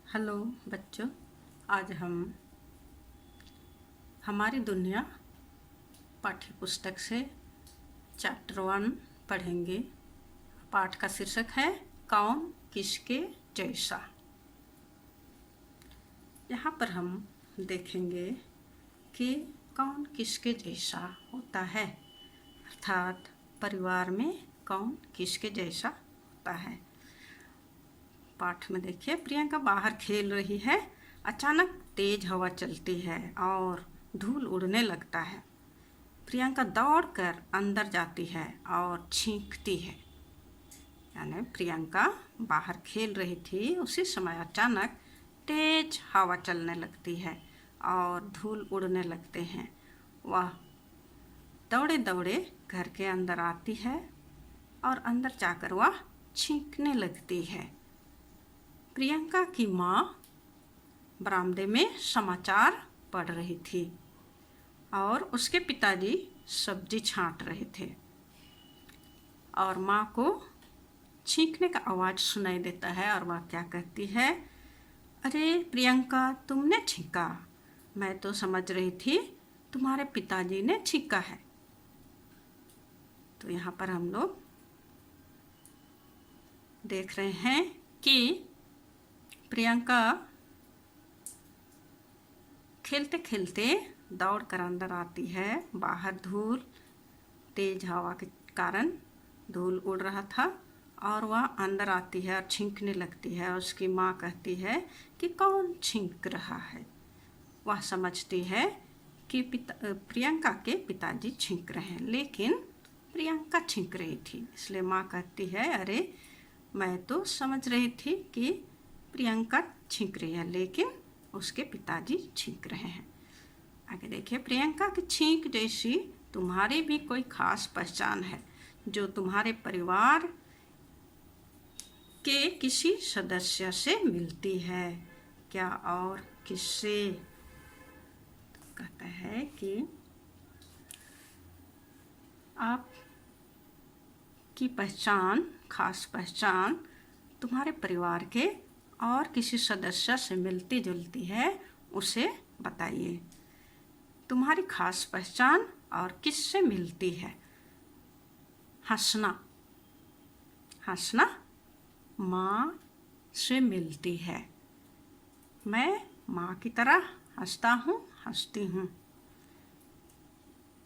Hello बच्चों, आज हम हमारी दुनिया पाठ्य पुस्तक से चैप्टर 1 पढ़ेंगे। पाठ का शीर्षक है कौन किसके जैसा। यहाँ पर हम देखेंगे कि कौन किसके जैसा होता है, अर्थात परिवार में कौन किसके जैसा होता है। पाठ में देखिए, प्रियंका बाहर खेल रही है। अचानक तेज हवा चलती है और धूल उड़ने लगता है। प्रियंका दौड़कर अंदर जाती है और छींकती है। यानी प्रियंका बाहर खेल रही थी, उसी समय अचानक तेज हवा चलने लगती है और धूल उड़ने लगते हैं। वह दौड़े दौड़े घर के अंदर आती है और अंदर जाकर वह छींकने लगती है। प्रियंका की माँ बरामदे में समाचार पढ़ रही थी और उसके पिताजी सब्जी छांट रहे थे और माँ को छींकने का आवाज़ सुनाई देता है और वह क्या कहती है, अरे प्रियंका, तुमने छींका? मैं तो समझ रही थी तुम्हारे पिताजी ने छींका है। तो यहाँ पर हम लोग देख रहे हैं कि प्रियंका खेलते खेलते दौड़ कर अंदर आती है। बाहर धूल, तेज हवा के कारण धूल उड़ रहा था और वह अंदर आती है और छींकने लगती है। उसकी माँ कहती है कि कौन छींक रहा है। वह समझती है कि प्रियंका के पिताजी छींक रहे हैं, लेकिन प्रियंका छींक रही थी। इसलिए माँ कहती है, अरे मैं तो समझ रही थी कि प्रियंका छींक रही है, लेकिन उसके पिताजी छींक रहे हैं। आगे देखिए, प्रियंका की छींक जैसी तुम्हारी भी कोई खास पहचान है जो तुम्हारे परिवार के किसी सदस्य से मिलती है क्या और किससे? तो कहता है कि आप की पहचान, खास पहचान तुम्हारे परिवार के और किसी सदस्य से मिलती जुलती है, उसे बताइए। तुम्हारी खास पहचान और किससे मिलती है? हंसना। हंसना माँ से मिलती है। मैं माँ की तरह हंसता हूँ, हंसती हूँ।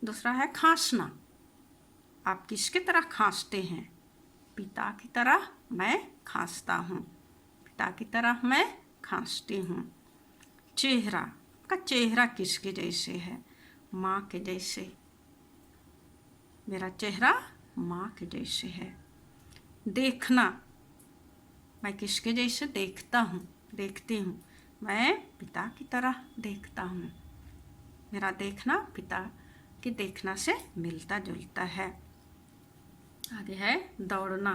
दूसरा है खांसना। आप किसकी तरह खांसते हैं? पिता की तरह मैं खांसता हूँ, पिता की तरह मैं खांसती हूँ। चेहरा, आपका चेहरा किसके जैसे है? माँ के जैसे। मेरा चेहरा माँ के जैसे है। देखना, मैं किसके जैसे देखता हूँ, देखती हूँ? मैं पिता की तरह देखता हूँ। मेरा देखना पिता के देखना से मिलता जुलता है। आगे है दौड़ना।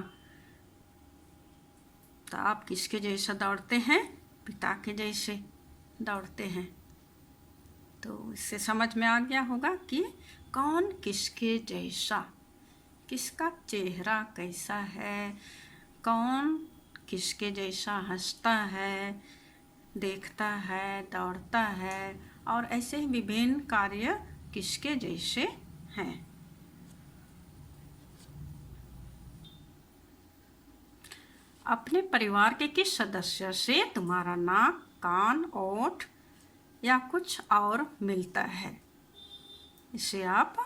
तो आप किसके जैसा दौड़ते हैं? पिता के जैसे दौड़ते हैं। तो इससे समझ में आ गया होगा कि कौन किसके जैसा, किसका चेहरा कैसा है, कौन किसके जैसा हंसता है, देखता है, दौड़ता है, और ऐसे ही विभिन्न कार्य किसके जैसे हैं। अपने परिवार के किस सदस्य से तुम्हारा नाक, कान, ओठ या कुछ और मिलता है? इसे आप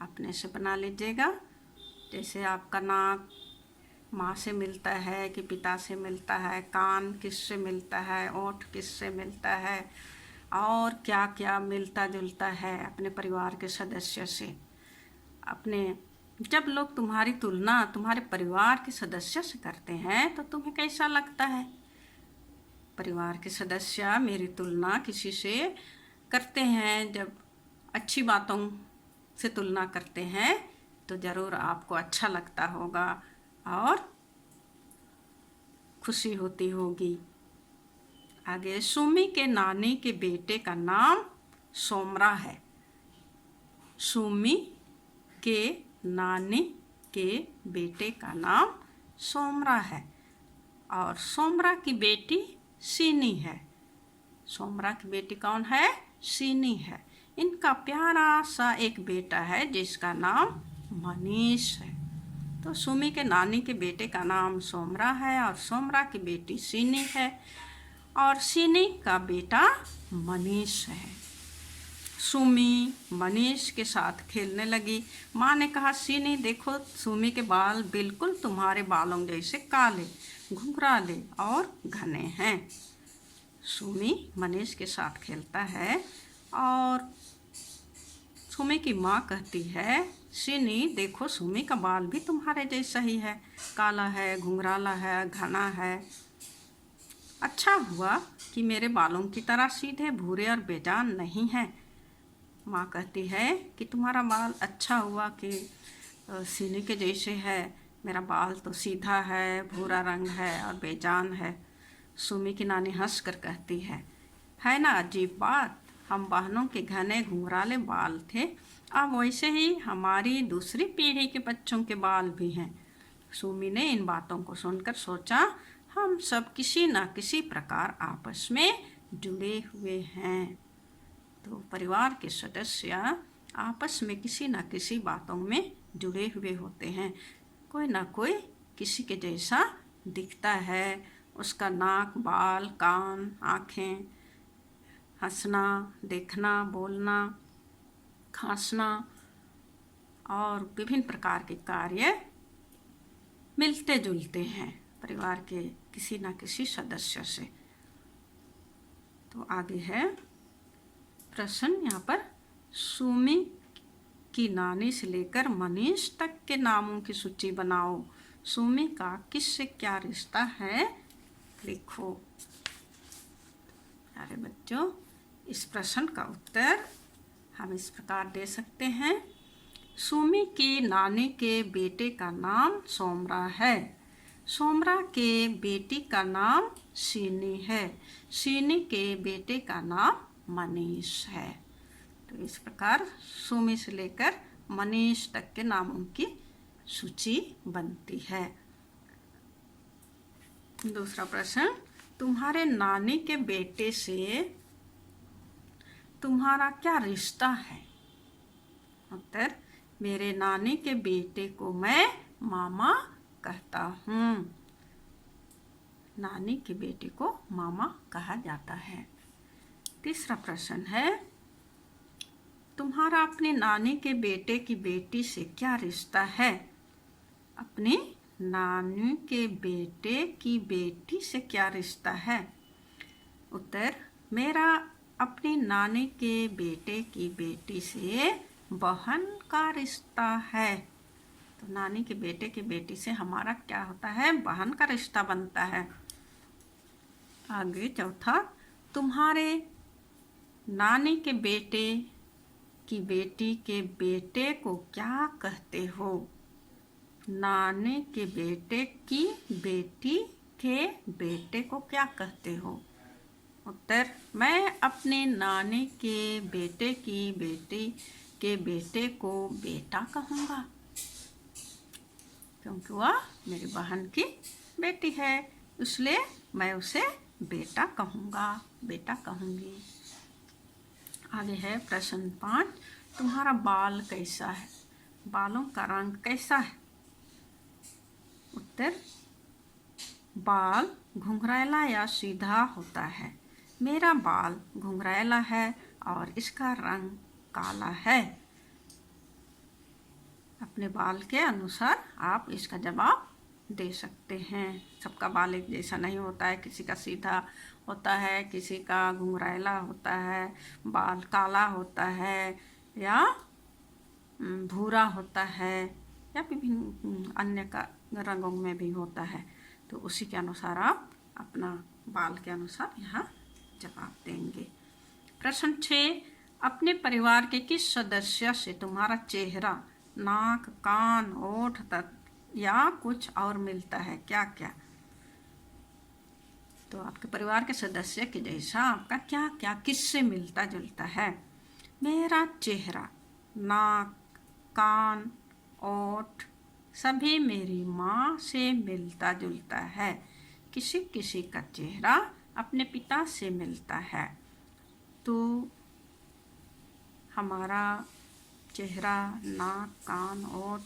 अपने से बना लीजिएगा। जैसे आपका नाक माँ से मिलता है कि पिता से मिलता है, कान किससे मिलता है, ओठ किससे मिलता है, और क्या क्या मिलता जुलता है अपने परिवार के सदस्य से। अपने जब लोग तुम्हारी तुलना तुम्हारे परिवार के सदस्य से करते हैं तो तुम्हें कैसा लगता है? परिवार के सदस्य मेरी तुलना किसी से करते हैं, जब अच्छी बातों से तुलना करते हैं तो ज़रूर आपको अच्छा लगता होगा और खुशी होती होगी। आगे, सुमी के नानी के बेटे का नाम सोमरा है। सुमी के नानी के बेटे का नाम सोमरा है और सोमरा की बेटी सीनी है। सोमरा की बेटी कौन है? सीनी है। इनका प्यारा सा एक बेटा है जिसका नाम मनीष है। तो सुमी के नानी के बेटे का नाम सोमरा है और सोमरा की बेटी सीनी है और सीनी का बेटा मनीष है। सुमी मनीष के साथ खेलने लगी। माँ ने कहा, सीनी देखो, सुमी के बाल बिल्कुल तुम्हारे बालों जैसे काले, घुंघराले और घने हैं। सुमी मनीष के साथ खेलता है और सुमी की माँ कहती है, सीनी देखो, सुमी का बाल भी तुम्हारे जैसा ही है, काला है, घुंघराला है, घना है। अच्छा हुआ कि मेरे बालों की तरह सीधे, भूरे और बेजान नहीं है। माँ कहती है कि तुम्हारा बाल अच्छा हुआ कि सीनी के जैसे है, मेरा बाल तो सीधा है, भूरा रंग है और बेजान है। सुमी की नानी हंसकर कहती है ना अजीब बात, हम बहनों के घने घुंघराले बाल थे, अब वैसे ही हमारी दूसरी पीढ़ी के बच्चों के बाल भी हैं। सुमी ने इन बातों को सुनकर सोचा, हम सब किसी न किसी प्रकार आपस में जुड़े हुए हैं। तो परिवार के सदस्य आपस में किसी न किसी बातों में जुड़े हुए होते हैं। कोई ना कोई किसी के जैसा दिखता है, उसका नाक, बाल, कान, आँखें, हंसना, देखना, बोलना, खांसना और विभिन्न प्रकार के कार्य मिलते जुलते हैं परिवार के किसी न किसी सदस्य से। तो आगे है प्रश्न यहाँ पर, सुमी की नानी से लेकर मनीष तक के नामों की सूची बनाओ। सुमी का किससे क्या रिश्ता है, लिखो। प्यारे बच्चों, इस प्रश्न का उत्तर हम इस प्रकार दे सकते हैं। सुमी की नानी के बेटे का नाम सोमरा है। सोमरा के बेटी का नाम सीनी है। सीनी के बेटे का नाम मनीष है। तो इस प्रकार सुमी से लेकर मनीष तक के नामों की सूची बनती है। दूसरा प्रश्न, तुम्हारे नानी के बेटे से तुम्हारा क्या रिश्ता है? उत्तर, मेरे नानी के बेटे को मैं मामा कहता हूँ। नानी के बेटे को मामा कहा जाता है। तीसरा प्रश्न है, तुम्हारा अपनी नानी के बेटे की बेटी से क्या रिश्ता है? अपनी नानी के बेटे की बेटी से क्या रिश्ता है? उत्तर, मेरा अपनी नानी के बेटे की बेटी से बहन का रिश्ता है। तो नानी के बेटे की बेटी से हमारा क्या होता है? बहन का रिश्ता बनता है। आगे चौथा, तुम्हारे नानी के बेटे की बेटी के बेटे को क्या कहते हो? नानी के बेटे की बेटी के बेटे को क्या कहते हो? उत्तर, मैं अपने नानी के बेटे की बेटी के बेटे को बेटा कहूँगा, क्योंकि वह मेरी बहन की बेटी है, इसलिए मैं उसे बेटा कहूँगा, बेटा कहूँगी। आगे है प्रश्न 5, तुम्हारा बाल कैसा है? बालों का रंग कैसा है? उत्तर, बाल घुंघराला या सीधा होता है। मेरा बाल घुंघराला है और इसका रंग काला है। अपने बाल के अनुसार आप इसका जवाब दे सकते हैं। सबका बाल एक जैसा नहीं होता है, किसी का सीधा होता है, किसी का घुंघराला होता है, बाल काला होता है या भूरा होता है या विभिन्न अन्य का रंगों में भी होता है। तो उसी के अनुसार आप अपना बाल के अनुसार यहाँ जवाब देंगे। प्रश्न 6, अपने परिवार के किस सदस्य से तुम्हारा चेहरा, नाक, कान, ओठ तक या कुछ और मिलता है? क्या क्या? तो आपके परिवार के सदस्य के जैसा आपका क्या क्या किससे मिलता जुलता है? मेरा चेहरा, नाक, कान, ओठ सभी मेरी माँ से मिलता जुलता है। किसी किसी का चेहरा अपने पिता से मिलता है। तो हमारा चेहरा, नाक, कान, ओठ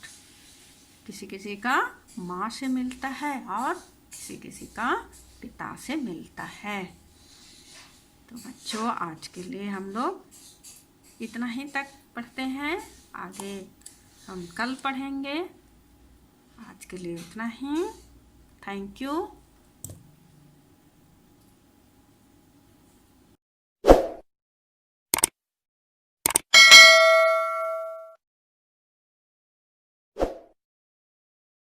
किसी किसी का माँ से मिलता है और किसी किसी का पिता से मिलता है। तो बच्चों, आज के लिए हम लोग इतना ही तक पढ़ते हैं, आगे हम कल पढ़ेंगे। आज के लिए इतना ही। Thank you.